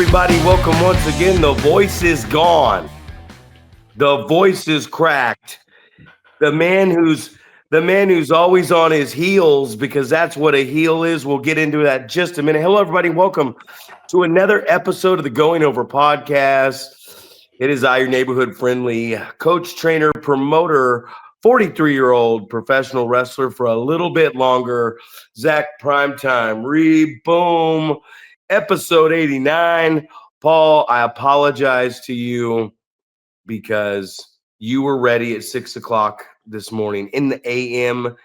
everybody. Welcome once again. The voice is gone. The voice is cracked. The man who's always on his heels, because that's what a heel is. We'll get into that just a minute. Hello, everybody. Welcome to another episode of the Going Over podcast. It is I, your neighborhood friendly coach, trainer, promoter, 43-year-old professional wrestler for a little bit longer, Zack Primetime Reeb. Boom. Episode 89. Paul, I apologize to you because you were ready at 6 o'clock this morning in the AM,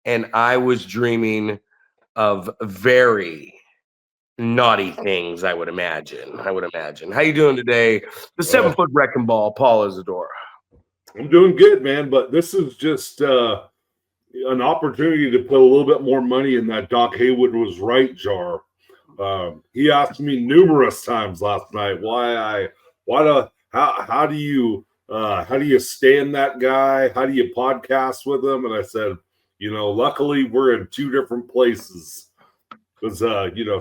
and I was dreaming of very naughty things, I would imagine. How you doing today? The 7-foot wrecking ball, Paul Isadora. I'm doing good, man, but this is just an opportunity to put a little bit more money in that Doc Haywood was right jar. He asked me numerous times last night how do you stand that guy? How do you podcast with him? And I said, luckily we're in two different places because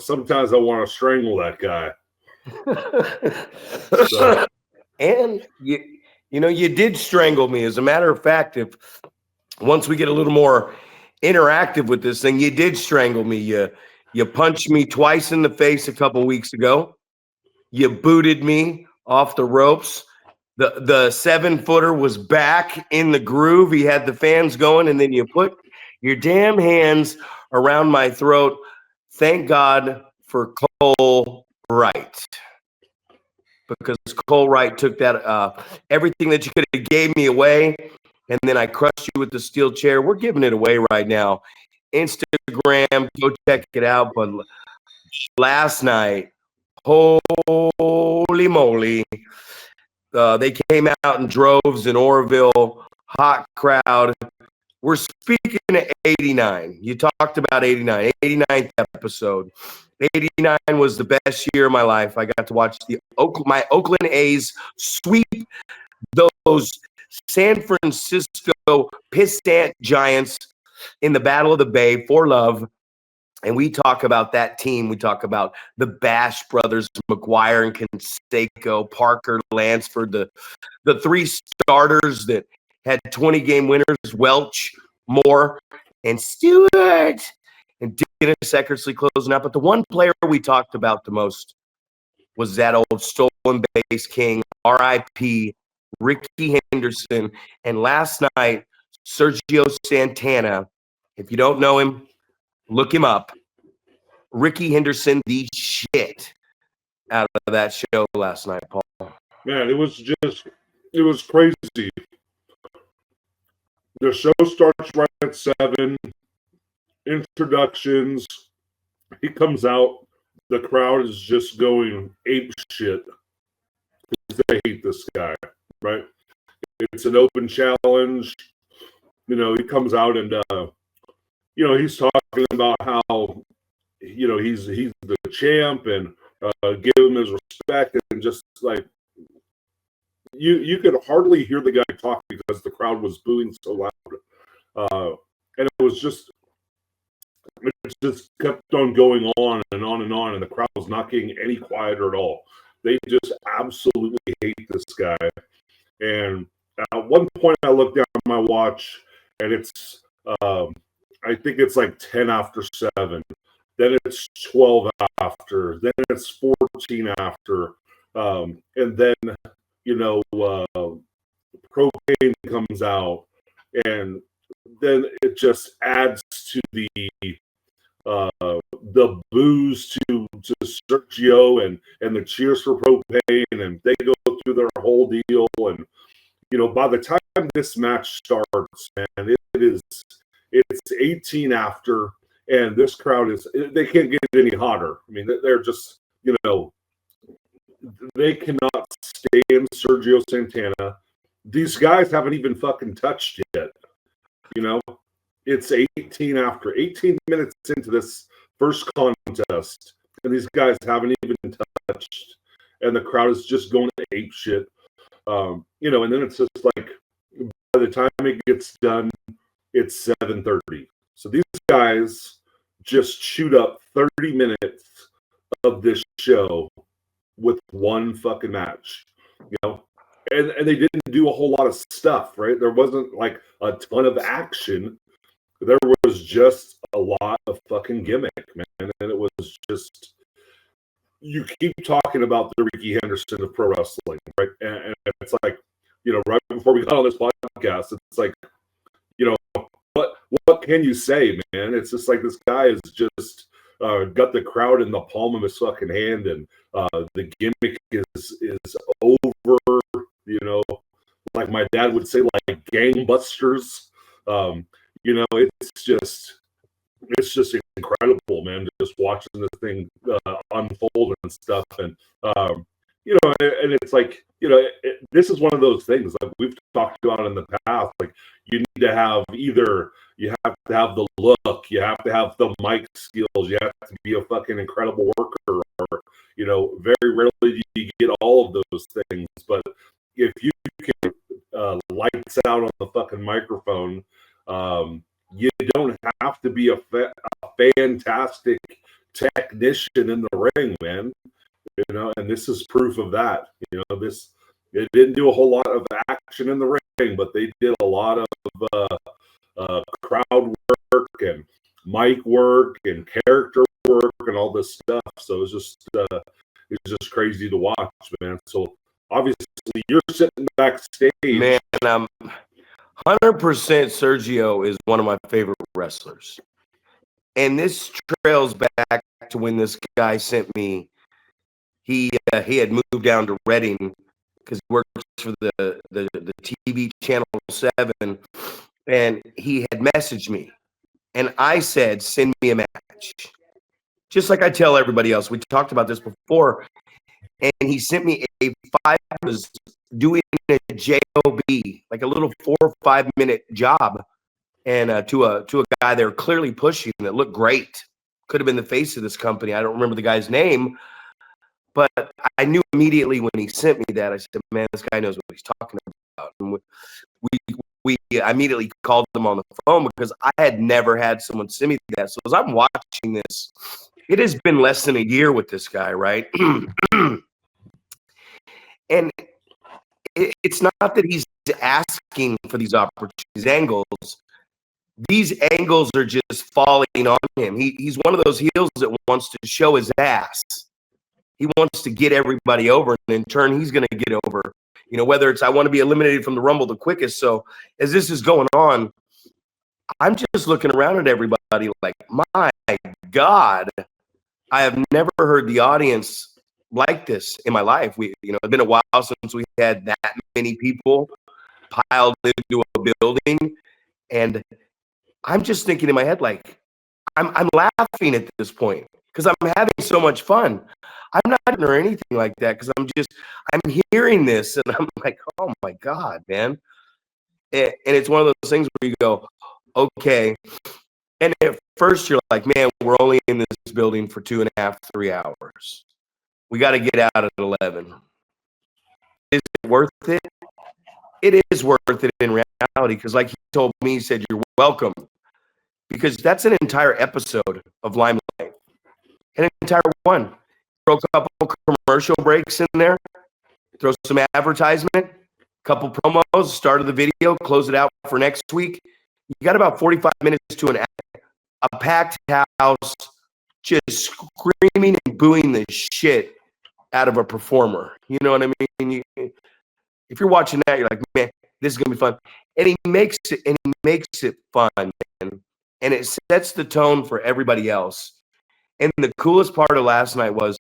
sometimes I want to strangle that guy. So. And you did strangle me. As a matter of fact, if once we get a little more interactive with this thing, you did strangle me. You punched me twice in the face a couple weeks ago. You booted me off the ropes. The 7-footer was back in the groove. He had the fans going, and then you put your damn hands around my throat. Thank God for Cole Wright. Because Cole Wright took that everything that you could have gave me away, and then I crushed you with the steel chair. We're giving it away right now. Instagram, go check it out. But last night, holy moly, they came out in droves in Oroville, hot crowd. We're speaking of 89. You talked about 89, 89th episode. 89 was the best year of my life. I got to watch my Oakland A's sweep those San Francisco Pissant Giants in the Battle of the Bay for love. And we talk about that team. We talk about the Bash brothers, McGuire and Canseco, Parker, Lansford, the three starters that had 20-game winners, Welch, Moore, and Stewart. And Dennis Eckersley closing out. But the one player we talked about the most was that old stolen base king, R.I.P., Ricky Henderson. And last night, Sergio Santana. If you don't know him, look him up. Ricky Henderson, the shit out of that show last night, Paul. Man, it was crazy. The show starts right at 7. Introductions. He comes out. The crowd is just going ape shit. They hate this guy, right? It's an open challenge. He comes out and he's talking about how he's the champ and give him his respect, and just like you could hardly hear the guy talk because the crowd was booing so loud, and it just kept on going on and on and on, and the crowd was not getting any quieter at all. They just absolutely hate this guy. And at one point I looked down at my watch and it's I think it's like 10 after 7. Then it's 12 after. Then it's 14 after. And then, propane comes out. And then it just adds to the boos to Sergio and the cheers for propane. And they go through their whole deal. And, by the time this match starts, man, it's 18 after. And this crowd they can't get any hotter. I mean, they're just, they cannot stand Sergio Santana. These guys haven't even fucking touched yet. It's 18 after, 18 minutes into this first contest, and these guys haven't even touched. And the crowd is just going to ape shit. And then it's just like, by the time it gets done, it's 7:30. So these guys just chewed up 30 minutes of this show with one fucking match, you know. And they didn't do a whole lot of stuff, right? There wasn't like a ton of action. There was just a lot of fucking gimmick, man. And it was just, you keep talking about the Ricky Henderson of pro wrestling, right? And it's like, you know, right before we got on this podcast, it's like, you know, what can you say, man? It's just like this guy is just got the crowd in the palm of his fucking hand, and the gimmick is over. You know, like my dad would say, like gangbusters. You know, it's just incredible, man. Just watching this thing unfold and stuff, and you know, and it's like, you know, this is one of those things like we've talked about in the past. Like, you need to have either, you have to have the look, you have to have the mic skills, you have to be a fucking incredible worker, or, you know, very rarely do you get all of those things. But if you can lights out on the fucking microphone, you don't have to be a fantastic technician in the ring, man. You know, and this is proof of that. You know, it didn't do a whole lot of action in the ring, but they did a lot of crowd work and mic work and character work and all this stuff. So it's just crazy to watch, man. So obviously you're sitting backstage, man. 100% Sergio is one of my favorite wrestlers, and this trails back to when this guy sent me. He had moved down to Reading because he works for the TV channel 7, and he had messaged me, and I said, "Send me a match," just like I tell everybody else. We talked about this before, and he sent me a 5. Was doing a job, like a little 4 or 5 minute job, and to a guy they were clearly pushing that looked great. Could have been the face of this company. I don't remember the guy's name. But I knew immediately when he sent me that, I said, man, this guy knows what he's talking about. And we immediately called him on the phone because I had never had someone send me that. So as I'm watching this, it has been less than a year with this guy, right? And it's not that he's asking for these opportunities, angles. These angles are just falling on him. He's one of those heels that wants to show his ass. He wants to get everybody over, and in turn, he's going to get over. You know, whether it's I want to be eliminated from the Rumble the quickest. So as this is going on, I'm just looking around at everybody like, my God, I have never heard the audience like this in my life. It's been a while since we had that many people piled into a building, and I'm just thinking in my head like, I'm laughing at this point because I'm having so much fun. I'm not or anything like that because I'm hearing this and I'm like, oh my God, man. And it's one of those things where you go, okay. And at first you're like, man, we're only in this building for 2.5, 3 hours. We got to get out at 11. Is it worth it? It is worth it in reality because like he told me, he said, you're welcome. Because that's an entire episode of Limelight. An entire one. Throw a couple commercial breaks in there. Throw some advertisement. Couple promos. Start of the video. Close it out for next week. You got about 45 minutes to an hour. A packed house just screaming and booing the shit out of a performer. You know what I mean? If you're watching that, you're like, man, this is going to be fun. And he makes it fun, man. And it sets the tone for everybody else. And the coolest part of last night was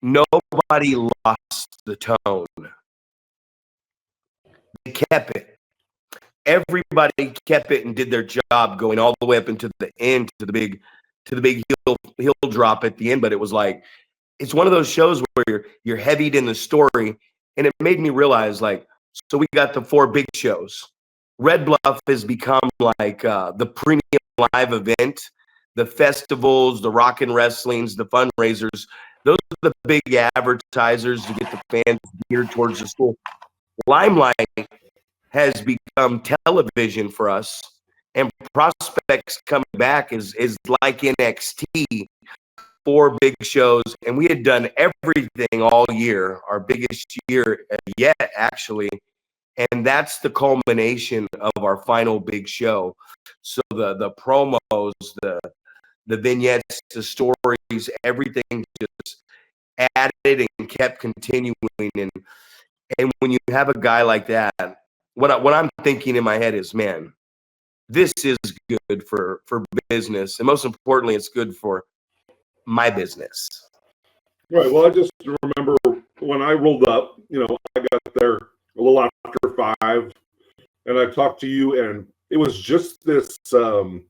nobody lost the tone. They kept it. Everybody kept it and did their job going all the way up into the end to the big heel drop at the end. But it was like, it's one of those shows where you're heavied in the story. And it made me realize, like, so we got the 4 big shows. Red Bluff has become like the premium live event, the festivals, the rock and wrestlings, the fundraisers. Those are the big advertisers to get the fans geared towards the school. Limelight has become television for us, and prospects coming back is like NXT, 4 big shows, and we had done everything all year, our biggest year yet, actually. And that's the culmination of our final big show. So the promos, the vignettes, the stories, everything just added and kept continuing. And when you have a guy like that, what I'm thinking in my head is, man, this is good for business, and most importantly, it's good for my business. Right. Well, I just remember when I rolled up, I got there a little after 5, and I talked to you, and it was just this, it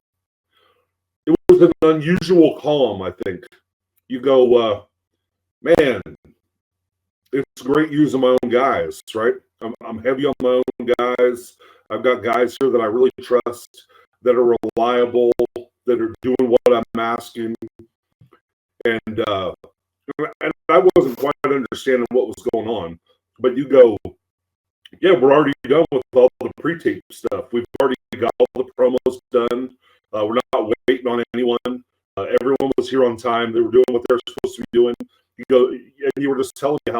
was an unusual calm, I think. You go, man, it's great using my own guys, right? I'm heavy on my own guys. I've got guys here that I really trust, that are reliable, that are doing what I'm asking. And I wasn't quite understanding what was going on. But you go, yeah, we're already done with all the pre-tape stuff. We've already got all the promos done. We're not waiting on anyone. Everyone was here on time. They were doing what they were supposed to be doing. You go, and you were just telling me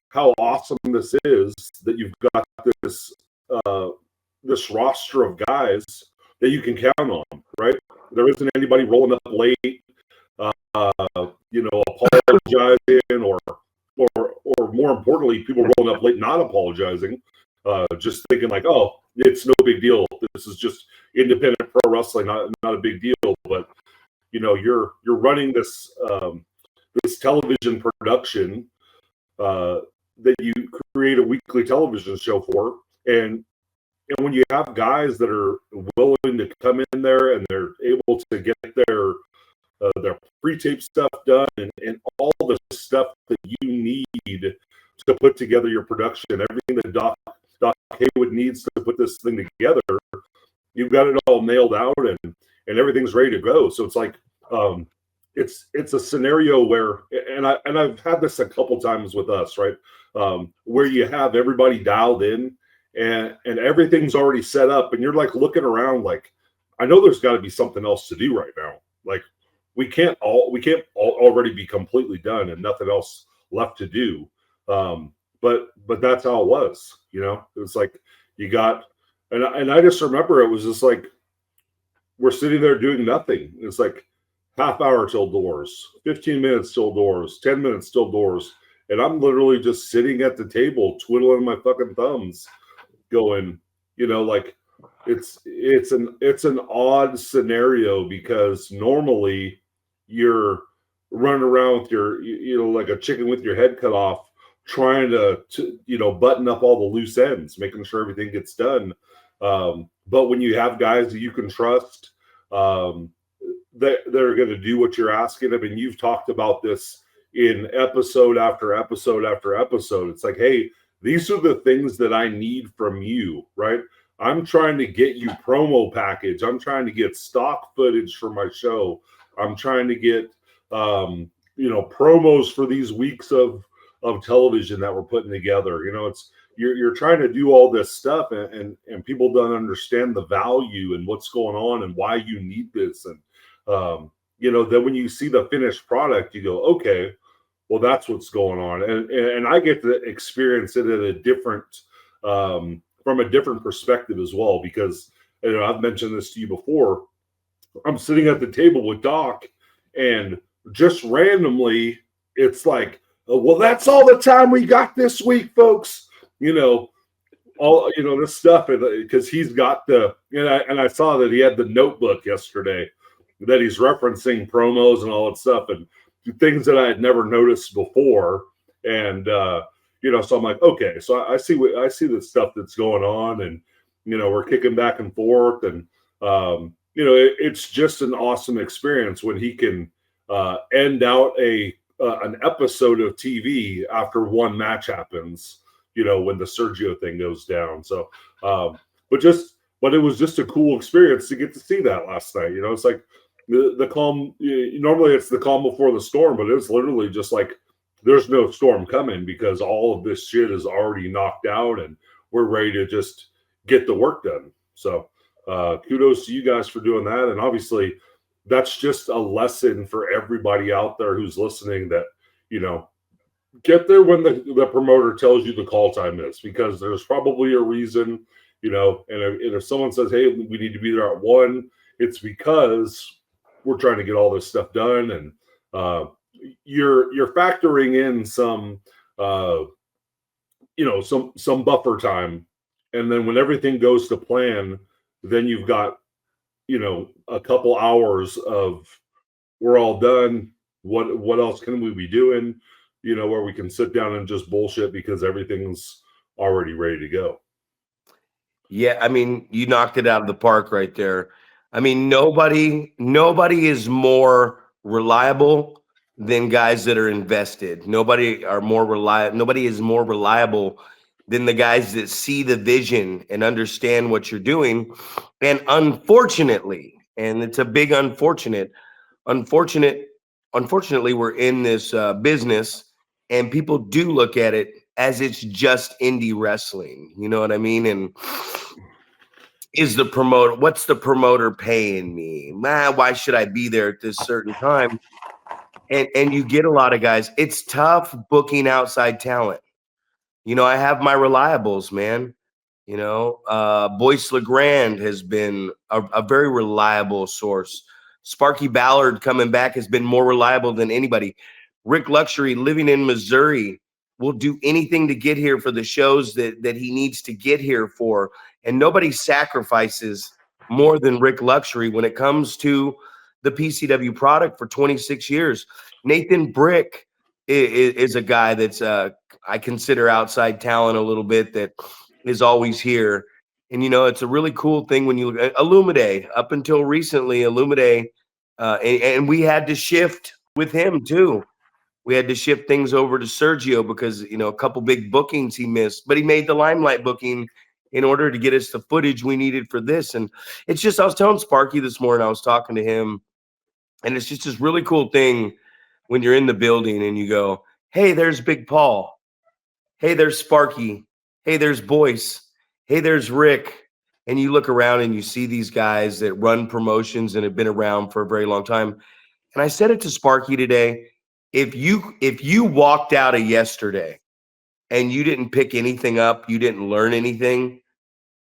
how awesome this is, that you've got this this roster of guys that you can count on, right? There isn't anybody rolling up late, apologizing, or more importantly, people rolling up late not apologizing, just thinking like, oh, it's no big deal. This is just independent pro wrestling, not a big deal. But you're running this this television production that you create a weekly television show for, and when you have guys that are willing to come in there and they're able to get their pre-tape stuff done and all the stuff that you need to put together your production, everything that Doc Haywood needs to put this thing together, you've got it all nailed out and everything's ready to go. So it's like it's a scenario where, and I've had this a couple times with us, right? Where you have everybody dialed in and everything's already set up, and you're like looking around like, I know there's got to be something else to do right now. Like we can't already be completely done and nothing else left to do. But that's how it was, It was like you got, and I just remember it was just like we're sitting there doing nothing. It's like half hour till doors, 15 minutes till doors, 10 minutes till doors. And I'm literally just sitting at the table, twiddling my fucking thumbs, going, like it's an odd scenario, because normally you're running around with your, like a chicken with your head cut off, trying to button up all the loose ends, making sure everything gets done. But when you have guys that you can trust, they're going to do what you're asking them. And you've talked about this in episode after episode after episode. It's like, hey, these are the things that I need from you, right? I'm trying to get you promo package. I'm trying to get stock footage for my show. I'm trying to get, promos for these weeks of television that we're putting together. You're trying to do all this stuff, and people don't understand the value and what's going on and why you need this. And, then when you see the finished product, you go, okay, well, that's what's going on. And I get to experience it at a different, from a different perspective as well, because, I've mentioned this to you before. I'm sitting at the table with Doc, and just randomly, it's like, well, that's all the time we got this week, folks. All this stuff, because he's got and I saw that he had the notebook yesterday that he's referencing promos and all that stuff and things that I had never noticed before. And so I'm like, okay, so I see the stuff that's going on, and we're kicking back and forth, and it's just an awesome experience when he can end out an episode of TV after one match happens, when the Sergio thing goes down. So, but it was just a cool experience to get to see that last night. It's like the calm. Normally it's the calm before the storm, but it was literally just like there's no storm coming, because all of this shit is already knocked out and we're ready to just get the work done. So, kudos to you guys for doing that. And obviously, that's just a lesson for everybody out there who's listening that, get there when the promoter tells you the call time is, because there's probably a reason, and if someone says, hey, we need to be there at 1, it's because we're trying to get all this stuff done. And you're factoring in some, some buffer time. And then when everything goes to plan, then you've got, a couple hours of, we're all done. What else can we be doing? Where we can sit down and just bullshit because everything's already ready to go. Yeah, I mean, you knocked it out of the park right there. I mean, nobody is more reliable than guys that are invested. Nobody is more reliable than the guys that see the vision and understand what you're doing. And unfortunately, and it's a big unfortunately, we're in this business, and people do look at it as it's just indie wrestling. You know what I mean? And what's the promoter paying me? Man, why should I be there at this certain time? And you get a lot of guys. It's tough booking outside talent. I have my reliables, man. Boyce LeGrand has been a very reliable source. Sparky Ballard coming back has been more reliable than anybody. Rick Luxury, living in Missouri, will do anything to get here for the shows that he needs to get here for. And nobody sacrifices more than Rick Luxury when it comes to the PCW product for 26 years. Nathan Brick is a guy that's I consider outside talent a little bit, that is always here. And, it's a really cool thing when you look at Illumide. Up until recently, Illumide, and we had to shift with him too. We had to shift things over to Sergio because, a couple big bookings he missed, but he made the Limelight booking in order to get us the footage we needed for this. And it's just, I was telling Sparky this morning, I was talking to him, and it's just this really cool thing when you're in the building and you go, hey, there's Big Paul. Hey, there's Sparky. Hey, there's Boyce. Hey, there's Rick. And you look around and you see these guys that run promotions and have been around for a very long time. And I said it to Sparky today. If you walked out of yesterday and you didn't pick anything up, you didn't learn anything,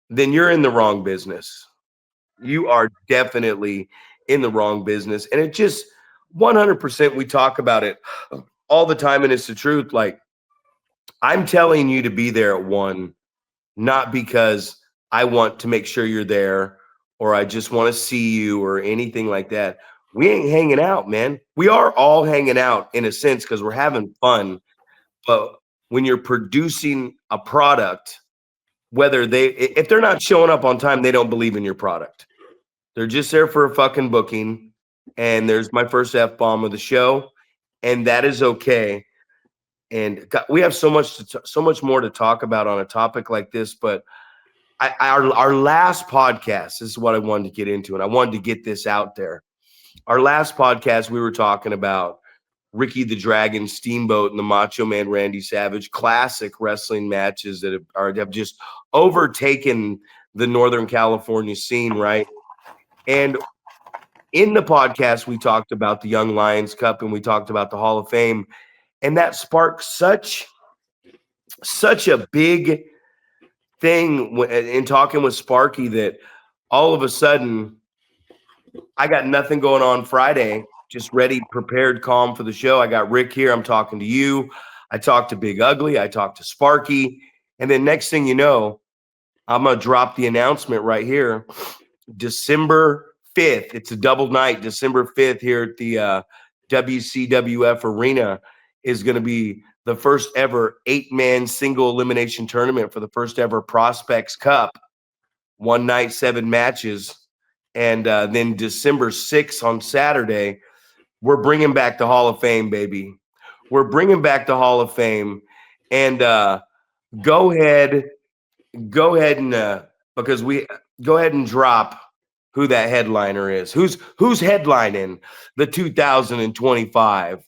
then you're in the wrong business. You are definitely in the wrong business. And it just 100%, we talk about it all the time, and it's the truth. Like, I'm telling you to be there at 1, not because I want to make sure you're there or I just want to see you or anything like that. We ain't hanging out, man. We are all hanging out in a sense because we're having fun. But when you're producing a product, if they're not showing up on time, they don't believe in your product. They're just there for a fucking booking. And there's my first F-bomb of the show. And that is okay. And we have so much more to talk about on a topic like this. But our last podcast, this is what I wanted to get into, and I wanted to get this out there. Our last podcast, we were talking about Ricky the Dragon Steamboat and the Macho Man Randy Savage, classic wrestling matches that have just overtaken the Northern California scene, right? And in the podcast, we talked about the Young Lions Cup and we talked about the Hall of Fame, and that sparked such a big thing in talking with Sparky that all of a sudden I got nothing going on Friday, just ready, prepared, calm for the show. I got Rick here. I'm talking to you. I talked to Big Ugly. I talked to Sparky. And then next thing you know, I'm going to drop the announcement right here. December 5th. It's a double night. December 5th here at the WCWF Arena is going to be the first ever 8-man single elimination tournament for the first ever Prospects Cup. 1 night, 7 matches. And then December 6th on Saturday, we're bringing back the Hall of Fame, baby. We're bringing back the Hall of Fame. And go ahead and because we go ahead and drop who that headliner is. Who's headlining the 2025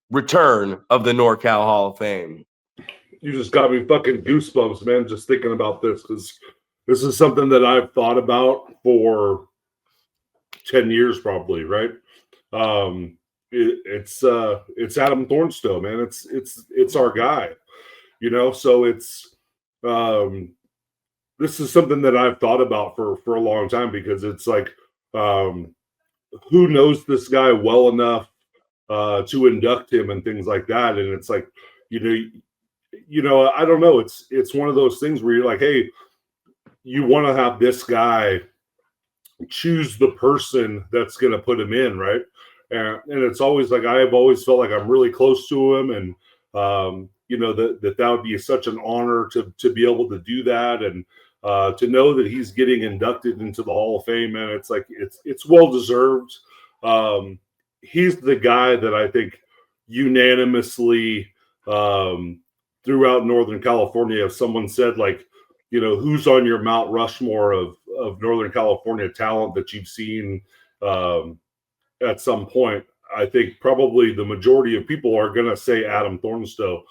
return of the NorCal Hall of Fame? You just got me fucking goosebumps, man, just thinking about this, because this is something that I've thought about for 10 years probably, right? It's Adam Thornstowe, man. It's our guy, you know. So it's this is something that I've thought about for a long time, because it's like, who knows this guy well enough to induct him and things like that. And it's like, I don't know. It's one of those things where you're like, hey, you want to have this guy choose the person that's going to put him in, right? And it's always like, I've always felt like I'm really close to him, and that would be such an honor to be able to do that, and to know that he's getting inducted into the Hall of Fame, man. It's like it's well deserved. He's the guy that I think unanimously throughout Northern California, if someone said, like, who's on your Mount Rushmore of Northern California talent that you've seen at some point, I think probably the majority of people are going to say Adam Thornstowe.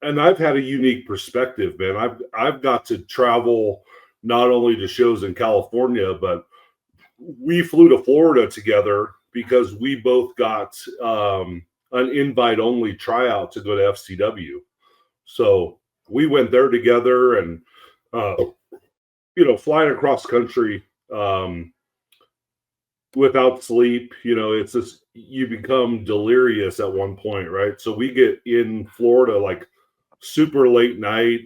And I've had a unique perspective, man. I've got to travel not only to shows in California, but we flew to Florida together because we both got an invite-only tryout to go to FCW. So we went there together, and flying across country without sleep, it's just, you become delirious at one point, right? So we get in Florida like super late night.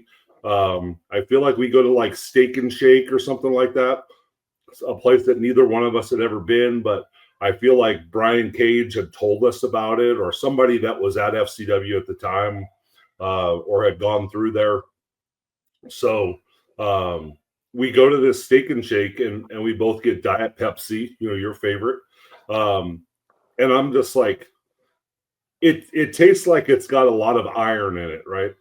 I feel like we go to like Steak and Shake or something like that, a place that neither one of us had ever been, but I feel like Brian Cage had told us about it, or somebody that was at FCW at the time, or had gone through there. So we go to this Steak and Shake, and we both get Diet Pepsi, your favorite. And I'm just like, it tastes like it's got a lot of iron in it, right?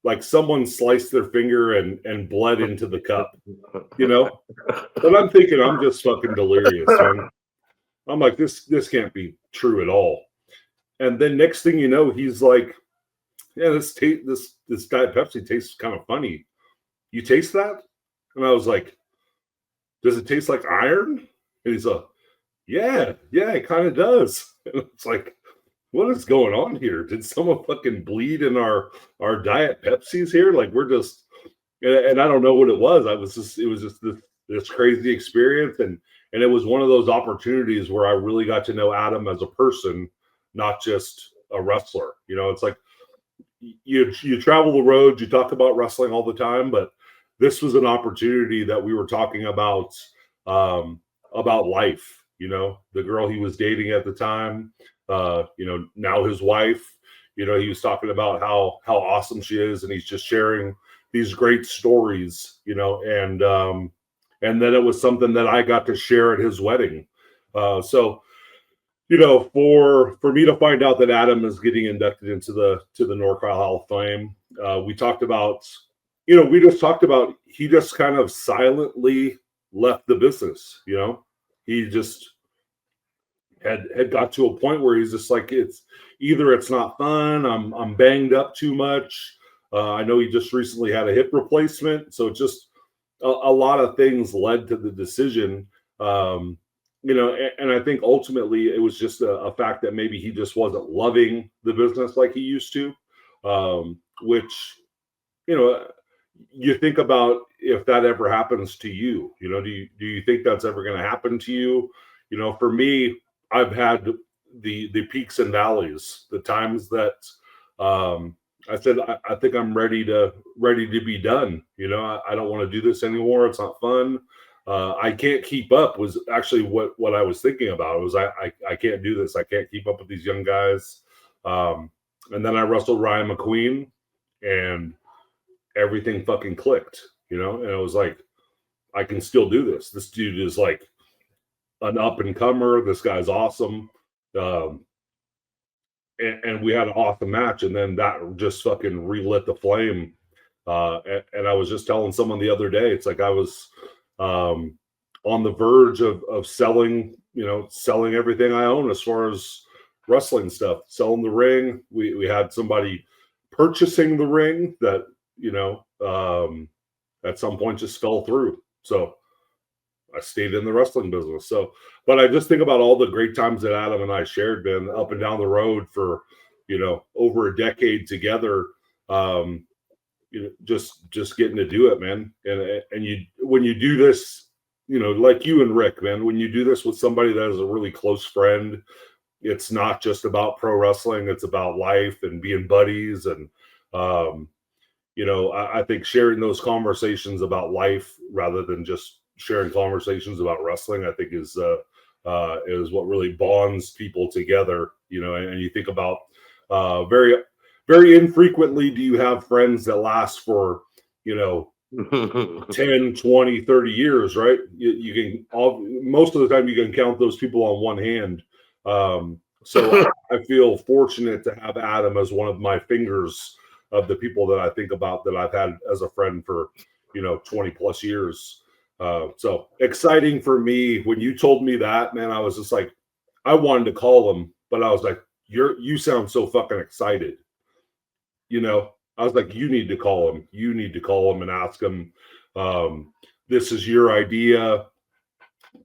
Like someone sliced their finger and bled into the cup, But I'm thinking I'm just fucking delirious, man. I'm like, this can't be true at all. And then next thing you know, he's like, yeah, this Diet Pepsi tastes kind of funny. You taste that? And I was like, does it taste like iron? And he's like, yeah, it kind of does. And it's like, what is going on here? Did someone fucking bleed in our Diet Pepsis here? Like, we're just, and I don't know what it was. It was just this crazy experience. And it was one of those opportunities where I really got to know Adam as a person, not just a wrestler. It's like, you travel the road, you talk about wrestling all the time, but this was an opportunity that we were talking about life. The girl he was dating at the time, now his wife, he was talking about how awesome she is, and he's just sharing these great stories, and then it was something that I got to share at his wedding. So for me to find out that Adam is getting inducted into the NorCal Hall of Fame, we talked about, we just talked about, he just kind of silently left the business. He just had got to a point where he's just like, it's not fun. I'm banged up too much. I know he just recently had a hip replacement, so just a lot of things led to the decision. And I think ultimately it was just a fact that maybe he just wasn't loving the business like he used to, which, you think about if that ever happens to you, do you think that's ever going to happen to you? For me, I've had the peaks and valleys, the times that I said, I think I'm ready to be done. I don't want to do this anymore. It's not fun. I can't keep up was actually what I was thinking about. It was I can't do this. I can't keep up with these young guys. And then I wrestled Ryan McQueen, and everything fucking clicked, and it was like, I can still do this. This dude is like an up and comer. This guy's awesome. And we had an awesome match, and then that just fucking relit the flame. And I was just telling someone the other day, it's like I was on the verge of selling everything I own as far as wrestling stuff, selling the ring. We had somebody purchasing the ring that, at some point just fell through. So I stayed in the wrestling business. So, but I just think about all the great times that Adam and I shared, man, up and down the road for, over a decade together. Just getting to do it, man. And when you do this, like you and Rick, man, when you do this with somebody that is a really close friend, it's not just about pro wrestling, it's about life and being buddies. And, I think sharing those conversations about life rather than just sharing conversations about wrestling, I think is what really bonds people together, and you think about very, very infrequently do you have friends that last for, 10, 20, 30 years, right? You can most of the time you can count those people on one hand. So I feel fortunate to have Adam as one of my fingers of the people that I think about that I've had as a friend for, 20 plus years. So exciting for me. When you told me that, man, I was just like, I wanted to call him, but I was like, you sound so fucking excited. I was like, you need to call him. You need to call him and ask him, this is your idea,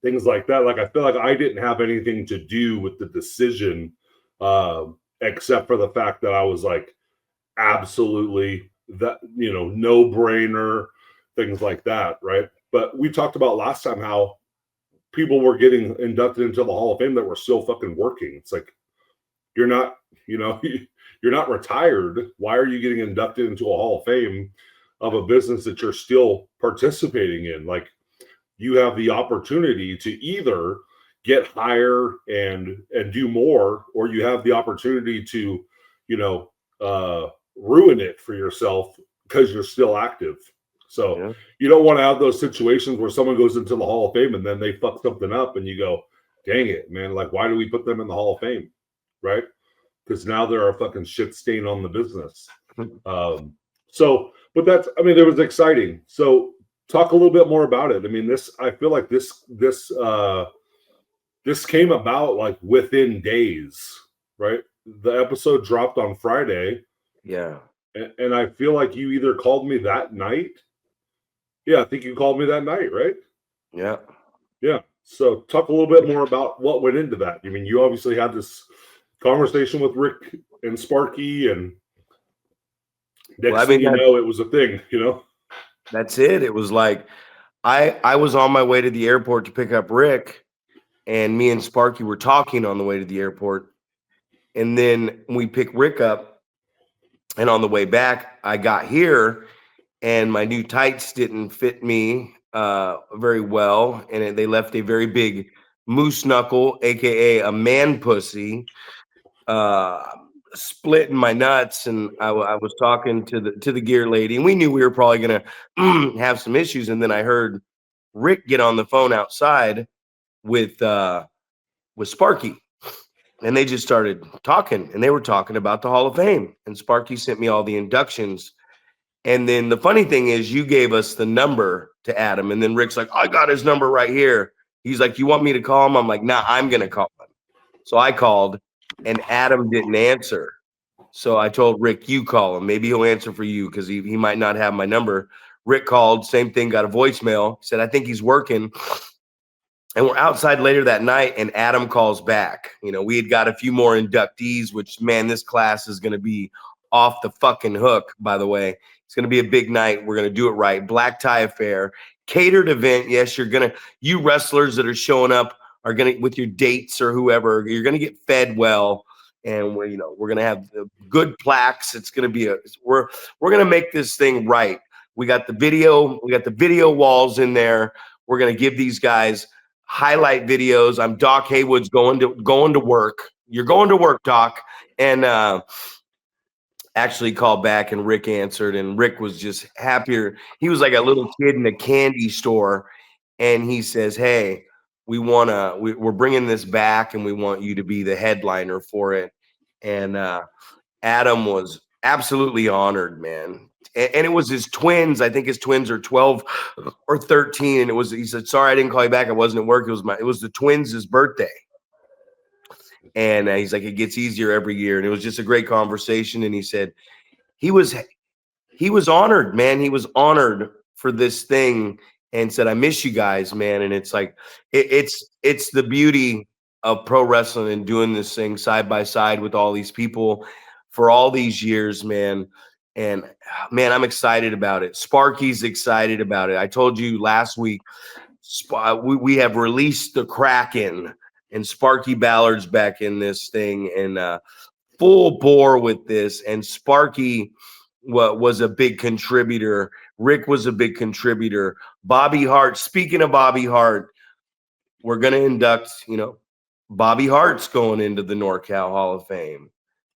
things like that. Like, I feel like I didn't have anything to do with the decision, except for the fact that I was like, absolutely, that, no brainer, things like that. Right. But we talked about last time how people were getting inducted into the Hall of Fame that were still fucking working. It's like, you're not, you're not retired. Why are you getting inducted into a Hall of Fame of a business that you're still participating in? Like, you have the opportunity to either get higher and do more, or you have the opportunity to, ruin it for yourself because you're still active. So you don't want to have those situations where someone goes into the Hall of Fame and then they fuck something up and you go, dang it, man. Like, why do we put them in the Hall of Fame? Right? Because now they're a fucking shit stain on the business. But that's, it was exciting. So talk a little bit more about it. I feel like this came about like within days, right? The episode dropped on Friday. Yeah. And I feel like you either called me that night. Yeah, I think you called me that night, right? Yeah. Yeah. So talk a little bit more about what went into that. You obviously had this conversation with Rick and Sparky, and next thing you know, it was a thing, That's it. It was like I was on my way to the airport to pick up Rick, and me and Sparky were talking on the way to the airport. And then we picked Rick up, and on the way back, I got here, and my new tights didn't fit me very well, and they left a very big moose knuckle, aka a man pussy, splitting my nuts. And I was talking to the gear lady, and we knew we were probably gonna have some issues. And then I heard Rick get on the phone outside with Sparky, and they just started talking, and they were talking about the Hall of Fame. And Sparky sent me all the inductions. And then the funny thing is, you gave us the number to Adam, and then Rick's like, I got his number right here. He's like, you want me to call him? I'm like, nah, I'm gonna call him. So I called, and Adam didn't answer. So I told Rick, you call him. Maybe he'll answer for you because he might not have my number. Rick called, same thing, got a voicemail, said, I think he's working. And we're outside later that night, and Adam calls back. We had got a few more inductees, which, man, this class is going to be off the fucking hook, by the way. It's going to be a big night. We're going to do it right. Black tie affair, catered event. Yes, you wrestlers that are showing up are going to, with your dates or whoever, you're going to get fed well. And we're going to have good plaques. It's going to be we're going to make this thing right. We got the video walls in there. We're going to give these guys highlight videos. I'm Doc Haywood's going to work. You're going to work, Doc. And actually called back, and Rick answered, and Rick was just happier. He was like a little kid in a candy store, and he says, hey, we're bringing this back, and we want you to be the headliner for it. And Adam was absolutely honored, man. And it was his twins. I think his twins are 12 or 13. And he said, sorry, I didn't call you back. I wasn't at work. It was the twins' birthday. And he's like, it gets easier every year. And it was just a great conversation. And he said he was honored, man. He was honored for this thing. and said, "I miss you guys, man." And it's like it's the beauty of pro wrestling and doing this thing side by side with all these people for all these years, man. And man, I'm excited about it. Sparky's excited about it. I told you last week, we have released the Kraken, and Sparky Ballard's back in this thing, and full bore with this. And Sparky was a big contributor. Rick was a big contributor. Bobby Hart. Speaking of Bobby Hart, we're going to induct, Bobby Hart's going into the NorCal Hall of Fame.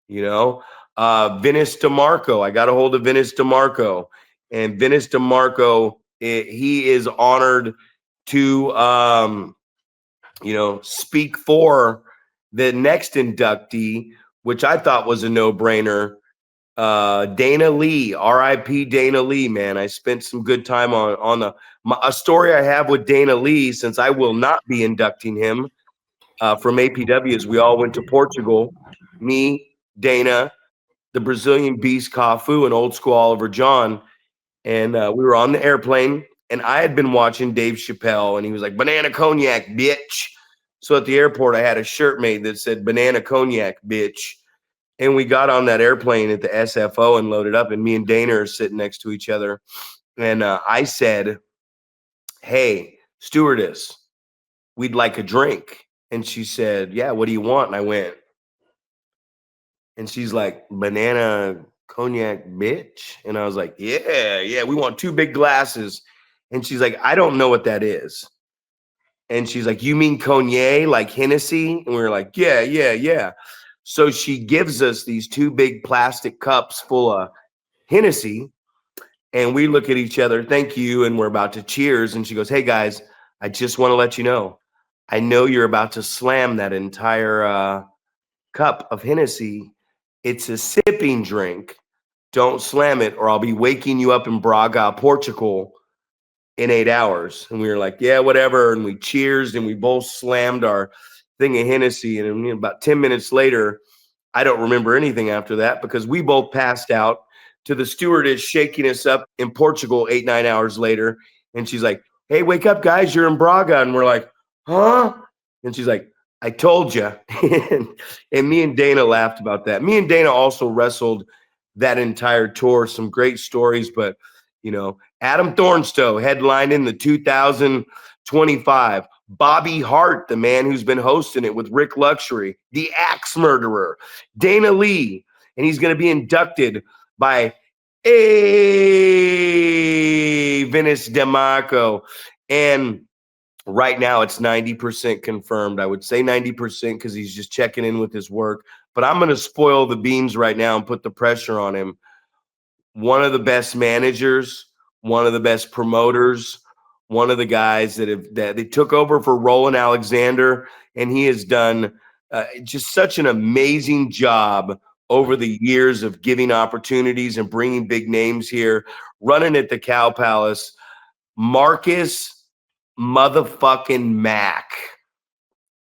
Vince DeMarco. I got a hold of Vince DeMarco, and Vince DeMarco, he is honored to, speak for the next inductee, which I thought was a no-brainer. Dana Lee, R.I.P. Dana Lee, man. I spent some good time on a story I have with Dana Lee, since I will not be inducting him from APW, is we all went to Portugal. Me, Dana, the Brazilian Beast Cafu, and Old School Oliver John. And we were on the airplane, and I had been watching Dave Chappelle, and he was like, "Banana cognac, bitch." So at the airport, I had a shirt made that said "Banana cognac, bitch." And we got on that airplane at the SFO and loaded up, and me and Dana are sitting next to each other. And I said, "Hey, stewardess, we'd like a drink." And she said, "Yeah, what do you want?" And I went, and she's like, "Banana cognac, bitch." And I was like, yeah, we want 2 big glasses. And she's like, "I don't know what that is." And she's like, "You mean cognac, like Hennessy?" And we were like, yeah. So she gives us these 2 big plastic cups full of Hennessy, and we look at each other, "Thank you," and we're about to cheers. And she goes, "Hey guys, I just want to let you know, I know you're about to slam that entire cup of Hennessy. It's a sipping drink. Don't slam it, or I'll be waking you up in Braga, Portugal in 8 hours." And we were like, "Yeah, whatever." And we cheersed, and we both slammed our thing of Hennessy. And about 10 minutes later, I don't remember anything after that, because we both passed out to the stewardess shaking us up in Portugal 8, 9 hours later. And she's like, "Hey, wake up, guys. You're in Braga." And we're like, "Huh?" And she's like, "I told you." And me and Dana laughed about that. Me and Dana also wrestled that entire tour. Some great stories, but Adam Thornstowe headlined in the 2025. Bobby Hart, the man who's been hosting it with Rick Luxury, the Axe Murderer, Dana Lee, and he's going to be inducted by Vince DeMarco. And right now it's 90% confirmed. I would say 90% because he's just checking in with his work. But I'm going to spoil the beans right now and put the pressure on him. One of the best managers, one of the best promoters, one of the guys that they took over for Roland Alexander, and he has done just such an amazing job over the years of giving opportunities and bringing big names here, running at the Cow Palace. Marcus motherfucking Mack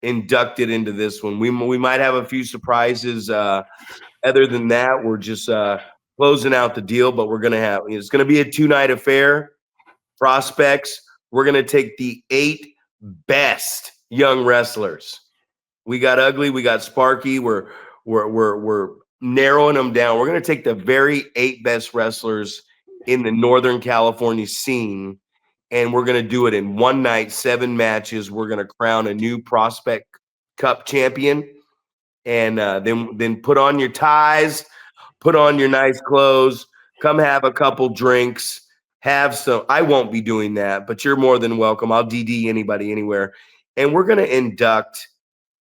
inducted into this one. We might have a few surprises. Other than that, we're just closing out the deal, but it's going to be a 2-night affair. Prospects. We're going to take the 8 best young wrestlers. We got Ugly, we got Sparky. We're narrowing them down. We're going to take the very 8 best wrestlers in the Northern California scene, and we're going to do it in one night, 7 matches. We're going to crown a new Prospect Cup champion, and then put on your ties, put on your nice clothes, come have a couple drinks, have some. I won't be doing that, but you're more than welcome. I'll DD anybody anywhere, and we're going to induct,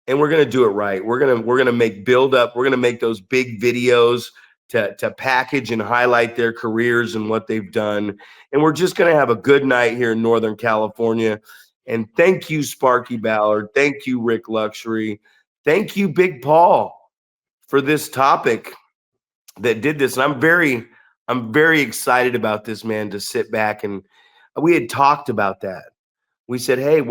and we're going to do it right. We're going to make build up. We're going to make those big videos to package and highlight their careers and what they've done. And we're just going to have a good night here in Northern California. And thank you, Sparky Ballard. Thank you, Rick Luxury. Thank you, Big Paul, for this topic that did this. And I'm very excited about this, man, to sit back. And we had talked about that. We said, hey,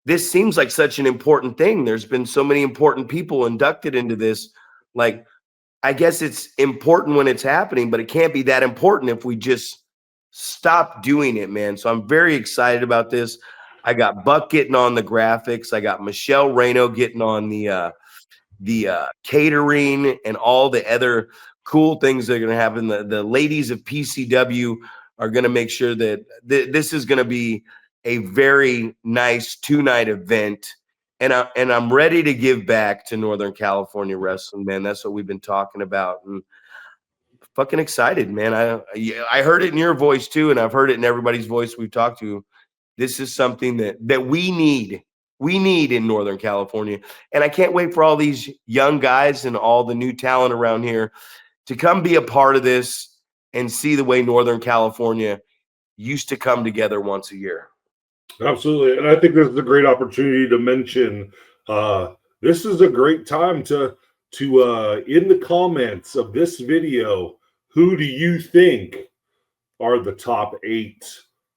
this seems like such an important thing. There's been so many important people inducted into this. Like, I guess it's important when it's happening, but it can't be that important if we just stop doing it, man. So I'm very excited about this. I got Buck getting on the graphics. I got Michelle Reno getting on the catering and all the other cool things that are going to happen. The ladies of PCW are going to make sure that this is going to be a very nice 2-night event. And I'm ready to give back to Northern California wrestling, man. That's what we've been talking about. And fucking excited, man. I heard it in your voice too, and I've heard it in everybody's voice we've talked to. This is something that we need. We need in Northern California. And I can't wait for all these young guys and all the new talent around here to come be a part of this and see the way Northern California used to come together once a year. Absolutely. And I think this is a great opportunity to mention this is a great time to in the comments of this video, who do you think are the top 8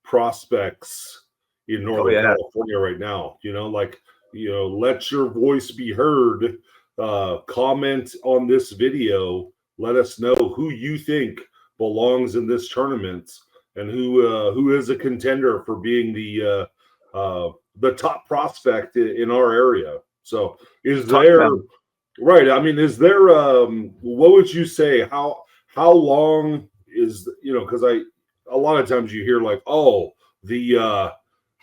prospects in Northern California right now? Let your voice be heard. Comment on this video. Let us know who you think belongs in this tournament and who is a contender for being the top prospect in our area. So is there right? I mean, is there what would you say? How long is, because a lot of times you hear like, oh, the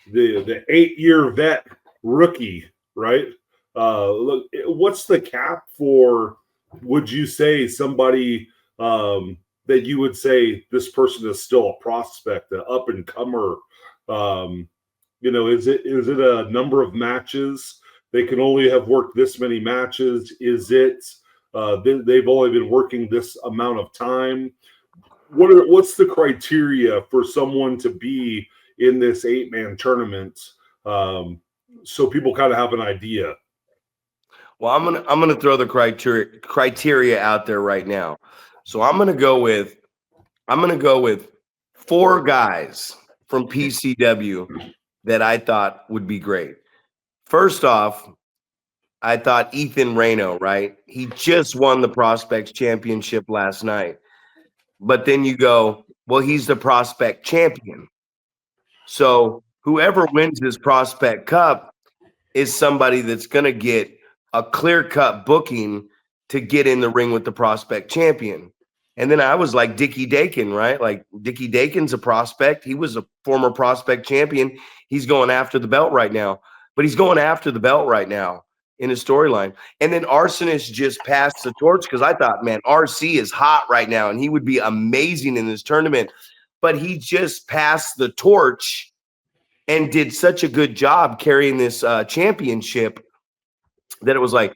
8-year vet rookie, right? Look, what's the cap for? Would you say somebody that you would say this person is still a prospect, an up and comer? Is it a number of matches? They can only have worked this many matches. Is it they've only been working this amount of time? What's the criteria for someone to be in this 8-man tournament? So people kind of have an idea. Well, I'm gonna throw the criteria out there right now. So I'm gonna go with 4 guys from PCW that I thought would be great. First off, I thought Ethan Reno, right? He just won the Prospects Championship last night. But then you go, well, he's the Prospect Champion. So whoever wins this Prospect Cup is somebody that's going to get a clear-cut booking to get in the ring with the Prospect Champion. And then I was like Dickie Dakin, right? Like Dickie Dakin's a prospect. He was a former Prospect Champion. He's going after the belt right now. But he's going after the belt right now in his storyline. And then Arsonist just passed the torch because I thought, man, RC is hot right now and he would be amazing in this tournament. But he just passed the torch and did such a good job carrying this championship that it was like,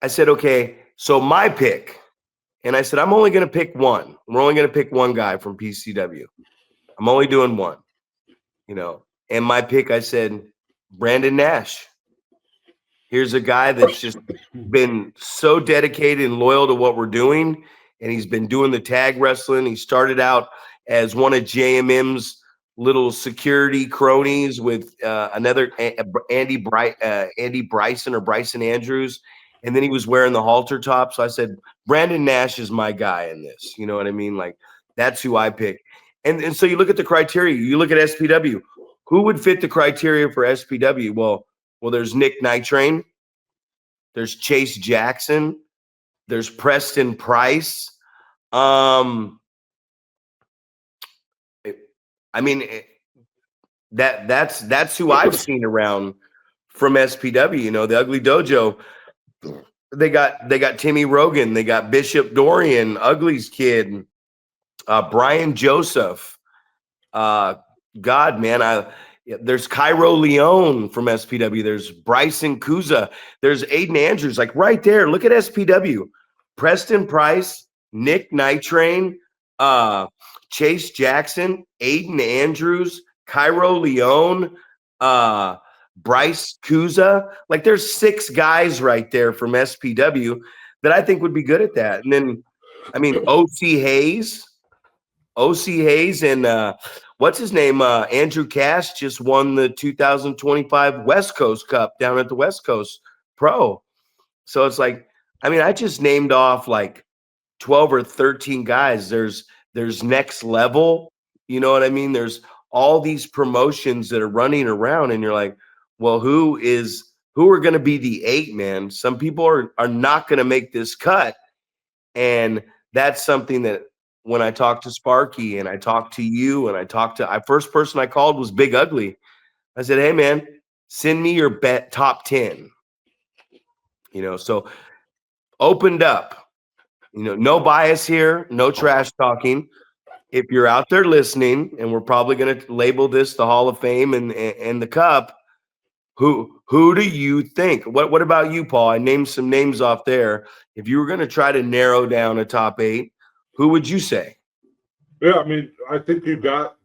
I said, okay, so my pick. And I said, I'm only going to pick one. We're only going to pick one guy from PCW. I'm only doing one, And my pick, I said, Brandon Nash. Here's a guy that's just been so dedicated and loyal to what we're doing. And he's been doing the tag wrestling. He started out as one of JMM's little security cronies with another Andy Bryson or Bryson Andrews. And then he was wearing the halter top. So I said, Brandon Nash is my guy in this. You know what I mean? Like, that's who I pick. And so you look at the criteria. You look at SPW. Who would fit the criteria for SPW? Well, there's Nick Nitrain. There's Chase Jackson. There's Preston Price. That's who I've seen around from SPW. The Ugly Dojo. They got Timmy Rogan. They got Bishop Dorian, Ugly's kid, Brian Joseph. There's Cairo Leone from SPW. There's Bryson Kuza. There's Aiden Andrews. Like right there. Look at SPW. Preston Price, Nick Nitrain, Chase Jackson, Aiden Andrews, Cairo Leone, Bryce Kuza. Like there's 6 guys right there from SPW that I think would be good at that. And then, OC Hayes and what's his name? Andrew Cass just won the 2025 West Coast Cup down at the West Coast Pro. So it's like, I just named off like 12 or 13 guys. There's Next Level. You know what I mean? There's all these promotions that are running around, and you're like, well, who are going to be the 8, man? Some people are not going to make this cut. And that's something that when I talked to Sparky and I talked to you and first person I called was Big Ugly. I said, hey, man, send me your top 10. So opened up, no bias here, no trash talking. If you're out there listening, and we're probably going to label this the Hall of Fame and the Cup, who do you think? What about you, Paul? I named some names off there. If you were going to try to narrow down a top 8, who would you say? Yeah, I mean, I think you got